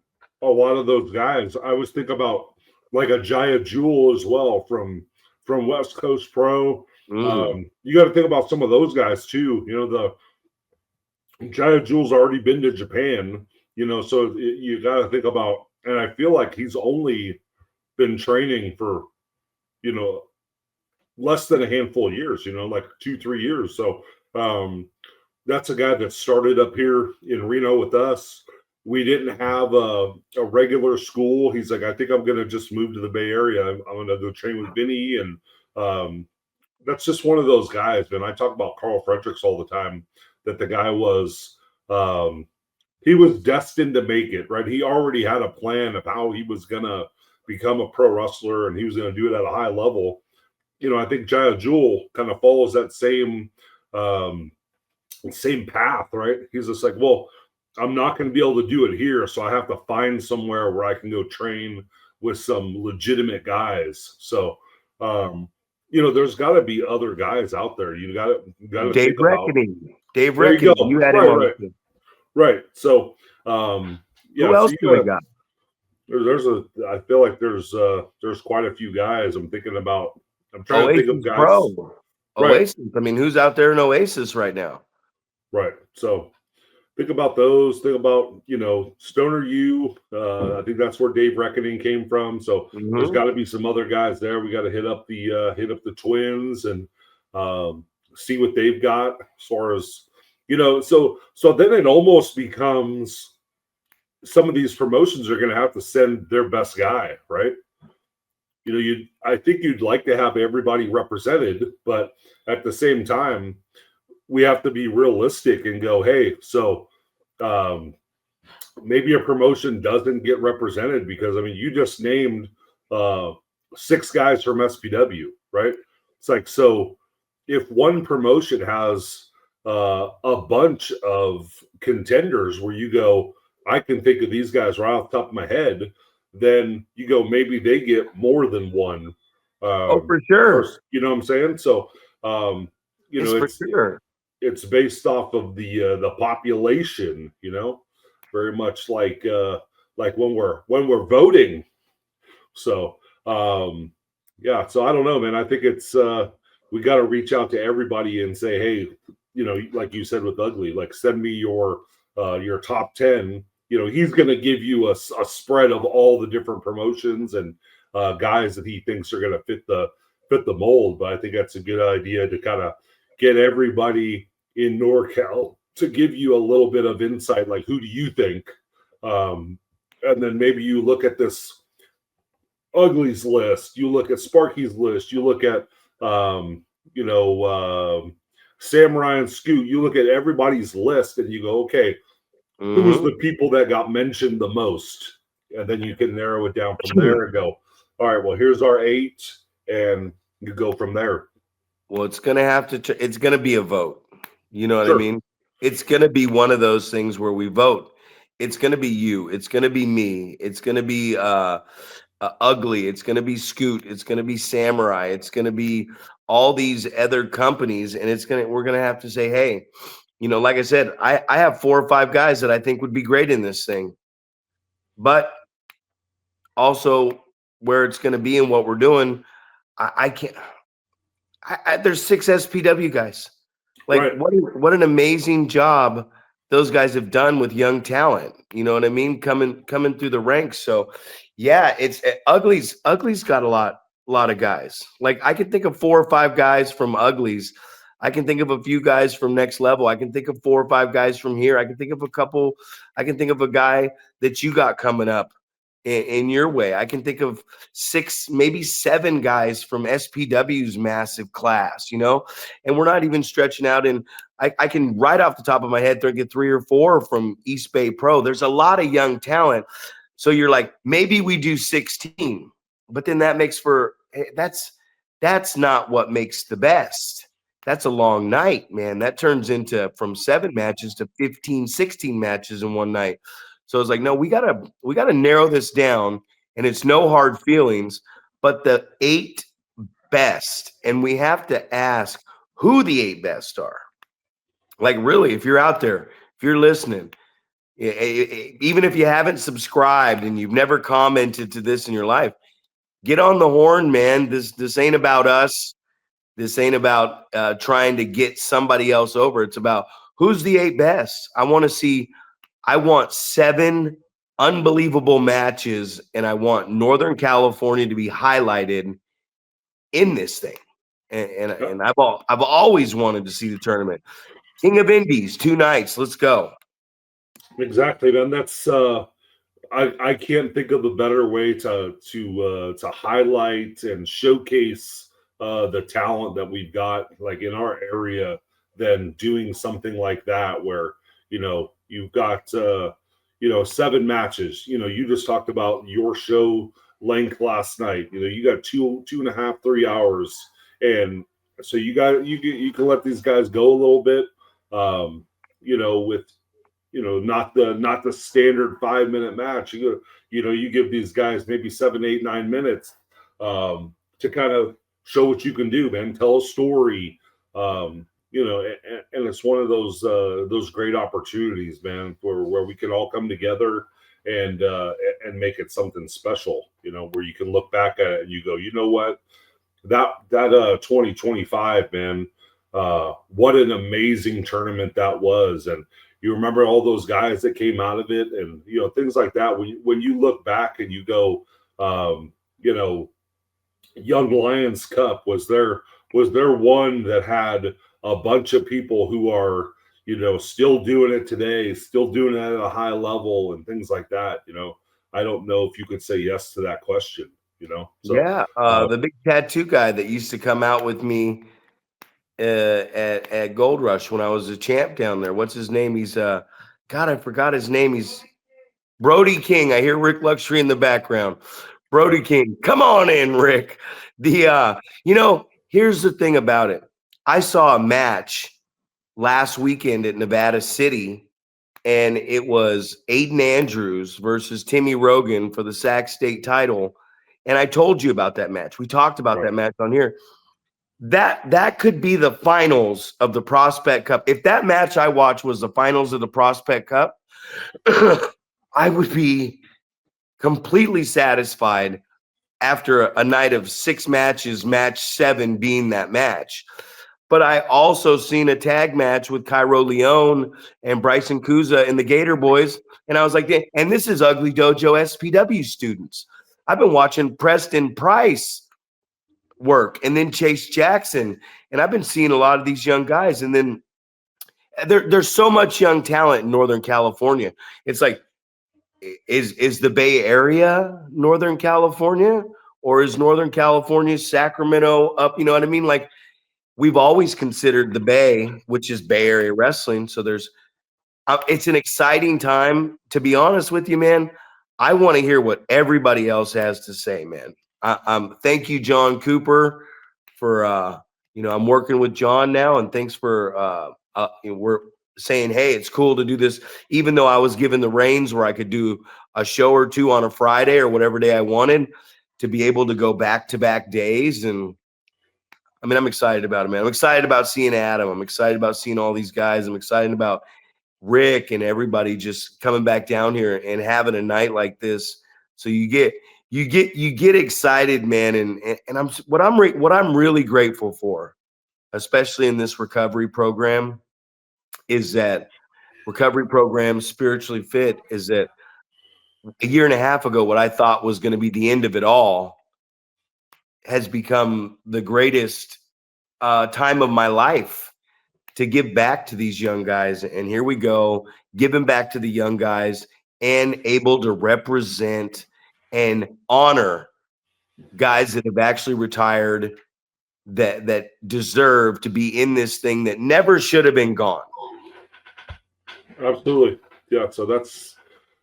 a lot of those guys. I always think about like a Jaya Jewel as well from West Coast Pro. You got to think about some of those guys too. The Jaya Jewel's already been to Japan, so you got to think about, and I feel like he's only been training for, less than a handful of years, like 2-3 years. So that's a guy that started up here in Reno with us. We didn't have a regular school. He's like, I think I'm going to just move to the Bay Area. I'm going to go train with Vinny. And that's just one of those guys, man. I talk about Carl Fredericks all the time, that the guy was, he was destined to make it, right? He already had a plan of how he was going to become a pro wrestler, and he was going to do it at a high level. I think Jaya Jewel kind of follows that same path, right? He's just like, well, I'm not going to be able to do it here, so I have to find somewhere where I can go train with some legitimate guys. So, there's got to be other guys out there. You got to Dave Reckoning. Dave Reckoning. You had him on. Right. So, who else do we got? I feel like there's quite a few guys I'm thinking about. I'm trying to think of guys. Pro. Oasis. Right. I mean, who's out there in Oasis right now? Right. So think about those. Think about, Stoner U. I think that's where Dave Reckoning came from. So there's got to be some other guys there. We got to hit up the Twins and see what they've got as far as, so then it almost becomes some of these promotions are going to have to send their best guy, right? I think you'd like to have everybody represented, but at the same time, we have to be realistic and go, hey, so maybe a promotion doesn't get represented because, I mean, you just named 6 guys from SPW, right? It's like, so if one promotion has a bunch of contenders where you go, I can think of these guys right off the top of my head, then you go, maybe they get more than one. For sure. You know what I'm saying? So, it's based off of the population, very much like when we're voting. So, so I don't know, man. I think it's we got to reach out to everybody and say, hey, like you said with Ugly, like send me your top 10. He's going to give you a spread of all the different promotions and guys that he thinks are going to fit the mold. But I think that's a good idea to kind of get everybody in NorCal to give you a little bit of insight. Like, who do you think? And then maybe you look at this Ugly's list, you look at Sparky's list, you look at Samurai and Scoot, you look at everybody's list and you go, okay, who's the people that got mentioned the most? And then you can narrow it down from there and go, all right, well, here's our 8, and you go from there. Well, it's going to have to, it's going to be a vote. You know what I mean? It's going to be one of those things where we vote. It's going to be you. It's going to be me. It's going to be Ugly. It's going to be Scoot. It's going to be Samurai. It's going to be all these other companies. And we're going to have to say, hey, like I said, I have 4 or 5 guys that I think would be great in this thing. But also where it's going to be and what we're doing, I can't. There's 6 SPW guys. Like, what an amazing job those guys have done with young talent. You know what I mean? Coming through the ranks. So, yeah, it's Ugly's got a lot of guys. Like, I could think of 4 or 5 guys from Ugly's. I can think of a few guys from Next Level. I can think of 4 or 5 guys from here. I can think of a couple. I can think of a guy that you got coming up in your way. I can think of 6, maybe 7 guys from SPW's massive class, you know, and we're not even stretching out. And I can right off the top of my head get 3 or 4 from East Bay Pro. There's a lot of young talent. So you're like, maybe we do 16, but then that makes for, that's not what makes the best. That's a long night, man. That turns into from 7 matches to 15, 16 matches in one night. So it's like, no, we gotta narrow this down, and it's no hard feelings, but the 8 best, and we have to ask who the 8 best are. Like, really, if you're out there, if you're listening, even if you haven't subscribed and you've never commented to this in your life, get on the horn, man. This ain't about us. This ain't about trying to get somebody else over. It's about who's the 8 best. I want 7 unbelievable matches, and I want Northern California to be highlighted in this thing. And I've always wanted to see the tournament. King of Indies, 2 nights. Let's go. Exactly, man. That's I can't think of a better way to highlight and showcase the talent that we've got like in our area than doing something like that where you've got 7 matches. You just talked about your show length last night. You got 2.5, 3 hours, and so you can let these guys go a little bit. With not the standard 5-minute match. You give these guys maybe 7, 8, 9 minutes to kind of show what you can do, man. Tell a story. And it's one of those great opportunities, man, where we can all come together and make it something special. Where you can look back at it and you go, you know what, that 2025, man, what an amazing tournament that was. And you remember all those guys that came out of it, and things like that. When you look back and you go, Young Lions Cup was there one that had a bunch of people who are still doing it today, still doing it at a high level and things like that. I don't know if you could say yes to that question. So, yeah, the big tattoo guy that used to come out with me at Gold Rush when I was a champ down there. What's his name? He's God, I forgot his name. He's Brody King. I hear Rick Luxury in the background. Brody King, come on in, Rick. Here's the thing about it. I saw a match last weekend at Nevada City, and it was Aiden Andrews versus Timmy Rogan for the Sac State title. And I told you about that match. We talked about that match on here. That could be the finals of the Prospect Cup. If that match I watched was the finals of the Prospect Cup, I would be completely satisfied after a night of 6 matches, match 7 being that match. But I also seen a tag match with Cairo Leone and Bryson Kuza and the Gator Boys. And I was like, and this is Ugly Dojo SPW students. I've been watching Preston Price work, and then Chase Jackson, and I've been seeing a lot of these young guys. And then there's so much young talent in Northern California. It's like, is the Bay Area Northern California, or is Northern California Sacramento up? You know what I mean? Like, we've always considered the Bay, which is Bay Area wrestling. So it's an exciting time. To be honest with you, man, I want to hear what everybody else has to say, man. Thank you, John Cooper, for I'm working with John now, and thanks for we're saying, hey, it's cool to do this, even though I was given the reins where I could do a show or 2 on a Friday or whatever day I wanted, to be able to go back-to-back days. And I mean, I'm excited about it, man. I'm excited about seeing Adam. I'm excited about seeing all these guys. I'm excited about Rick and everybody just coming back down here and having a night like this. So you get excited, man. And what I'm really grateful for, especially in this recovery program, is that recovery program, Spiritually Fit, is that a year and a half ago, what I thought was going to be the end of it all has become the greatest time of my life. to give back to these young guys. And here we go, giving back to the young guys and able to represent and honor guys that have actually retired that deserve to be in this thing that never should have been gone. Absolutely. Yeah. So it's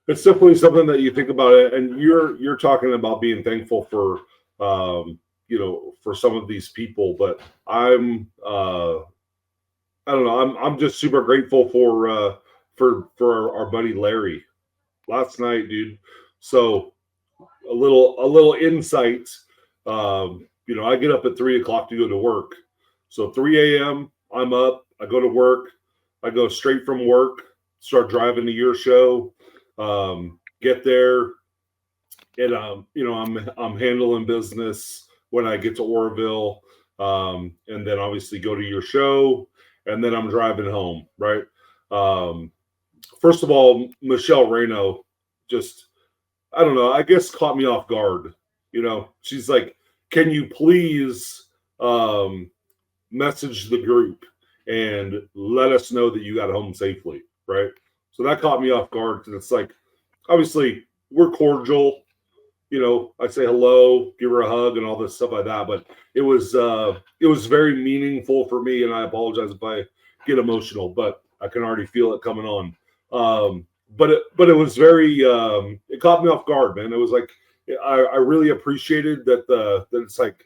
definitely something that you think about it. And you're talking about being thankful for, for some of these people, but I don't know. I'm just super grateful for our buddy Larry last night, dude. So a little insight. I get up at 3:00 to go to work. So 3 a.m. I'm up. I go to work. I go straight from work. Start driving to your show. Get there, and I'm handling business when I get to Oroville, and then obviously go to your show, and then I'm driving home. Right. First of all, Michelle Reno just, I don't know, I guess caught me off guard. She's like, can you please message the group and let us know that you got home safely, right? So that caught me off guard because it's like, obviously, we're cordial. I say hello, give her a hug, and all this stuff like that. But it was very meaningful for me, and I apologize if I get emotional, but I can already feel it coming on. But it was very it caught me off guard, man. It was like I really appreciated that it's like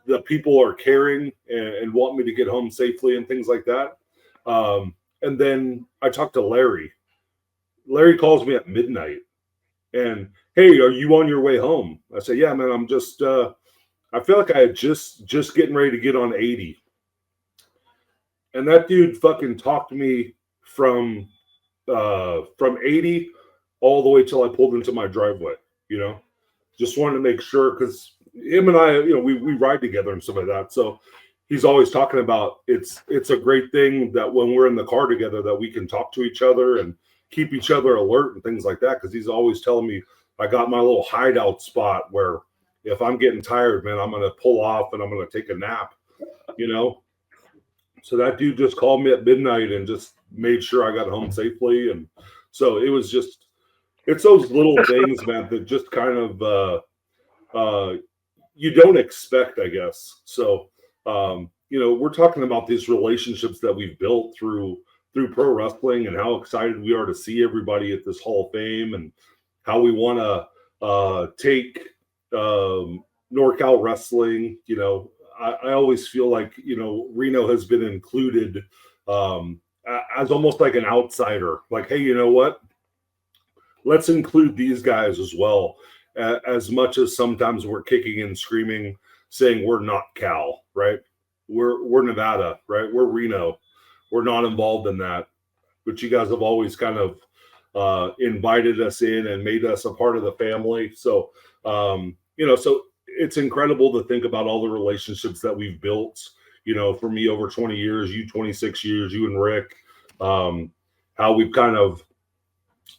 the people are caring and want me to get home safely and things like that. And then I talked to Larry. Larry calls me at midnight and, hey, are you on your way home? I say, yeah, man, I'm just I feel like I had just getting ready to get on 80. And that dude fucking talked me from 80 all the way till I pulled into my driveway, just wanted to make sure, because him and I, we ride together and stuff like that. So he's always talking about it's a great thing that when we're in the car together that we can talk to each other and keep each other alert and things like that. Because he's always telling me I got my little hideout spot where if I'm getting tired, man, I'm going to pull off and I'm going to take a nap, So that dude just called me at midnight and just made sure I got home safely. And so it was just, it's those little things, man, that just kind of you don't expect, I guess. So, we're talking about these relationships that we've built through pro wrestling and how excited we are to see everybody at this Hall of Fame and how we want to take NorCal wrestling. I always feel like, Reno has been included as almost like an outsider. Like, hey, you know what? Let's include these guys as well. As much as sometimes we're kicking and screaming, saying we're not Cal, right? We're Nevada, right? We're Reno. We're not involved in that. But you guys have always kind of invited us in and made us a part of the family. So, so it's incredible to think about all the relationships that we've built, for me over 20 years, you 26 years, you and Rick, how we've kind of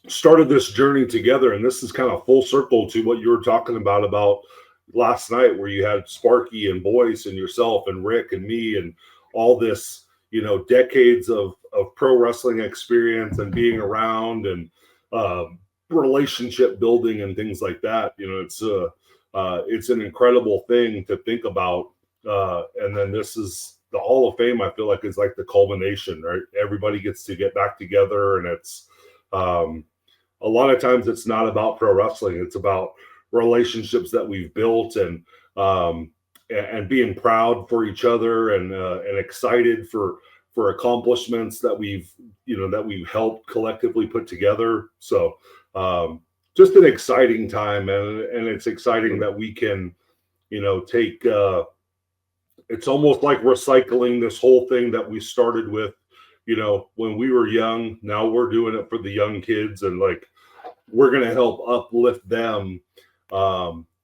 started this journey together. And this is kind of full circle to what you were talking about last night, where you had Sparky and Boyce and yourself and Rick and me and all this, decades of pro wrestling experience and being around and relationship building and things like that. It's an incredible thing to think about. And then this is the Hall of Fame. I feel like is like the culmination, right? Everybody gets to get back together, and it's a lot of times it's not about pro wrestling. It's about relationships that we've built and being proud for each other and excited for accomplishments that we've helped collectively put together. So just an exciting time, and it's exciting that we can take it's almost like recycling this whole thing that we started with when we were young. Now we're doing it for the young kids, and like we're going to help uplift them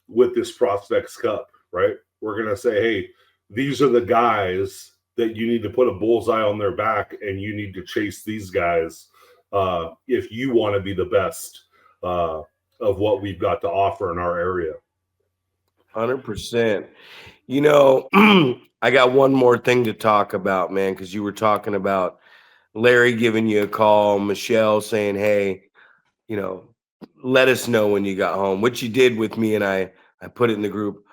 with this Prospects Cup, right? We're going to say, hey, these are the guys that you need to put a bullseye on their back, and you need to chase these guys if you want to be the best of what we've got to offer in our area. 100%. I got one more thing to talk about, man, because you were talking about Larry giving you a call, Michelle saying, hey, you know, let us know when you got home, which you did with me, and I put it in the group.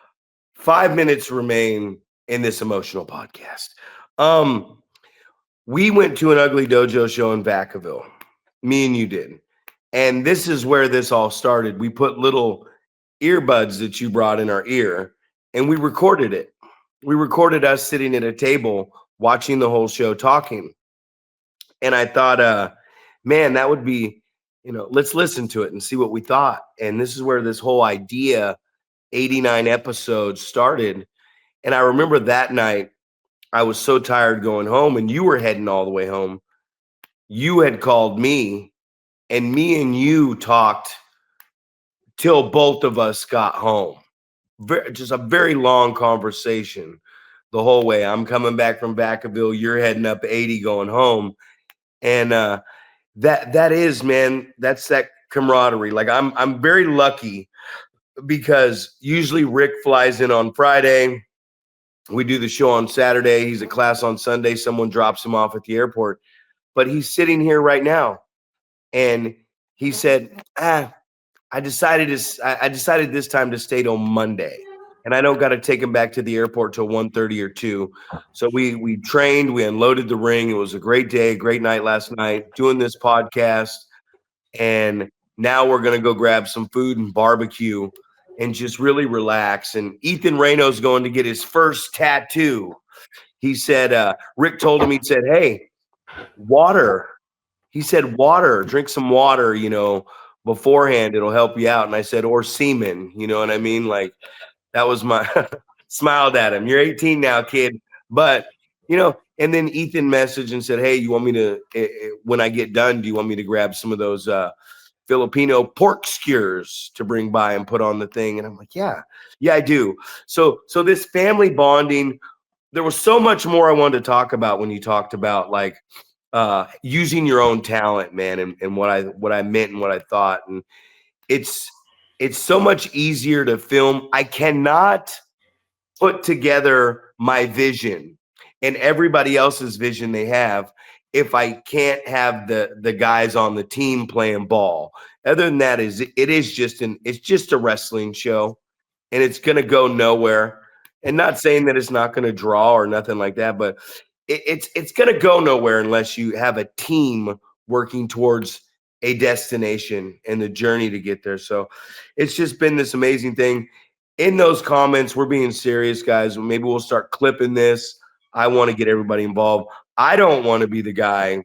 5 minutes remain in this emotional podcast. We went to an Ugly Dojo show in Vacaville. Me and you did. And this is where this all started. We put little earbuds that you brought in our ear and we recorded it. We recorded us sitting at a table watching the whole show talking. And I thought, man, that would be, let's listen to it and see what we thought. And this is where this whole idea, 89 episodes, started. And I remember that night, I was so tired going home, and you were heading all the way home. You had called me, and me and you talked till both of us got home. Just a very long conversation the whole way. I'm coming back from Vacaville. You're heading up 80 going home. And that is, man, that's that camaraderie. Like I'm very lucky because usually Rick flies in on Friday. We do the show on Saturday. He's at class on Sunday. Someone drops him off at the airport. But he's sitting here right now. And he said, I decided this time to stay till Monday. And I don't got to take him back to the airport till 1:30 or 2. So we trained, we unloaded the ring. It was a great day, great night last night, doing this podcast. And now we're going to go grab some food and barbecue and just really relax. And Ethan Reno's going to get his first tattoo. He said, Rick told him, he said, hey, water. He said, water, drink some water, beforehand. It'll help you out. And I said, or semen, you know what I mean? Like, that was my smiled at him. You're 18 now, kid. But, and then Ethan messaged and said, hey, you want me to, when I get done, do you want me to grab some of those Filipino pork skewers to bring by and put on the thing? And I'm like, yeah, I do. So this family bonding, there was so much more I wanted to talk about when you talked about like using your own talent, man, and what I meant and what I thought. And it's so much easier to film. I cannot put together my vision and everybody else's vision they have if I can't have the guys on the team playing ball. Other than that, it's just a wrestling show, and it's gonna go nowhere. And not saying that it's not gonna draw or nothing like that, but it's gonna go nowhere unless you have a team working towards a destination and the journey to get there. So it's just been this amazing thing. In those comments, we're being serious, guys. Maybe we'll start clipping this. I want to get everybody involved. I don't want to be the guy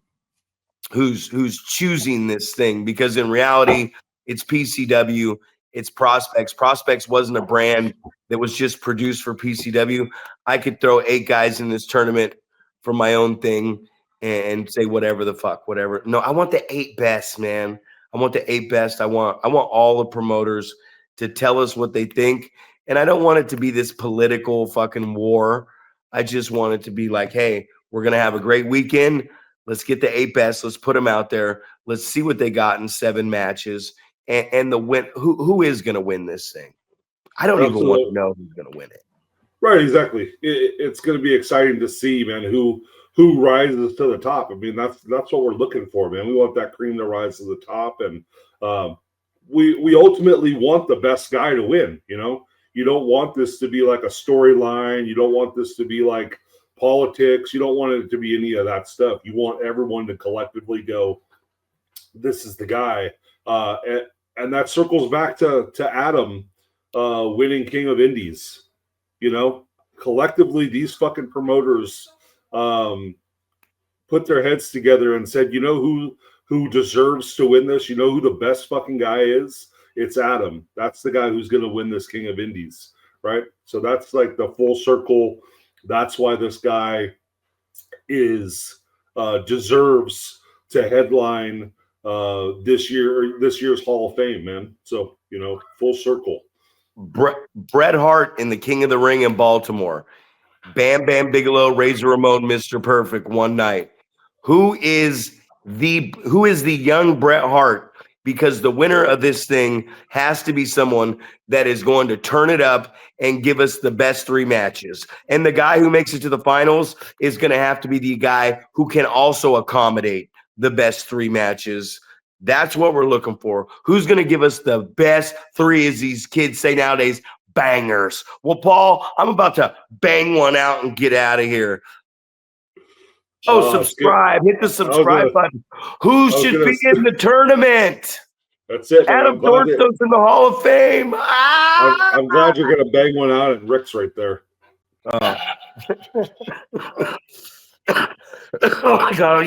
who's choosing this thing, because in reality, it's PCW, it's Prospects. Prospects wasn't a brand that was just produced for PCW. I could throw 8 guys in this tournament for my own thing and say whatever the fuck, whatever. No, I want the 8 best, man. I want the 8 best. I want all the promoters to tell us what they think. And I don't want it to be this political fucking war. I just want it to be like, hey, we're going to have a great weekend. Let's get the 8 best. Let's put them out there. Let's see what they got in 7 matches. And the win, who is going to win this thing? I don't even want to know who's going to win it. Right, exactly. It's going to be exciting to see, man, who rises to the top. I mean, that's what we're looking for, man. We want that cream to rise to the top, and we ultimately want the best guy to win. You don't want this to be like a storyline. You don't want this to be like politics. You don't want it to be any of that stuff. You want everyone to collectively go, this is the guy. And that circles back to Adam winning King of Indies. Collectively, these fucking promoters put their heads together and said, who deserves to win this? Who the best fucking guy is? It's Adam. That's the guy who's going to win this King of Indies, right? So that's like the full circle. That's why this guy deserves to headline this year's Hall of Fame, man. So full circle. Bret Hart in the King of the Ring in Baltimore. Bam Bam Bigelow, Razor Ramon, Mr. Perfect one night. Who is the young Bret Hart because the winner of this thing has to be someone that is going to turn it up and give us the best 3 matches. And the guy who makes it to the finals is going to have to be the guy who can also accommodate the best 3 matches. That's what we're looking for. Who's going to give us the best 3, as these kids say nowadays, bangers? Well, Paul, I'm about to bang one out and get out of here. Oh, subscribe. Hit the subscribe button. Who should be in the tournament? That's it. Adam Thornstowe's in the Hall of Fame. I'm glad you're going to bang one out, and Rick's right there. Oh my God.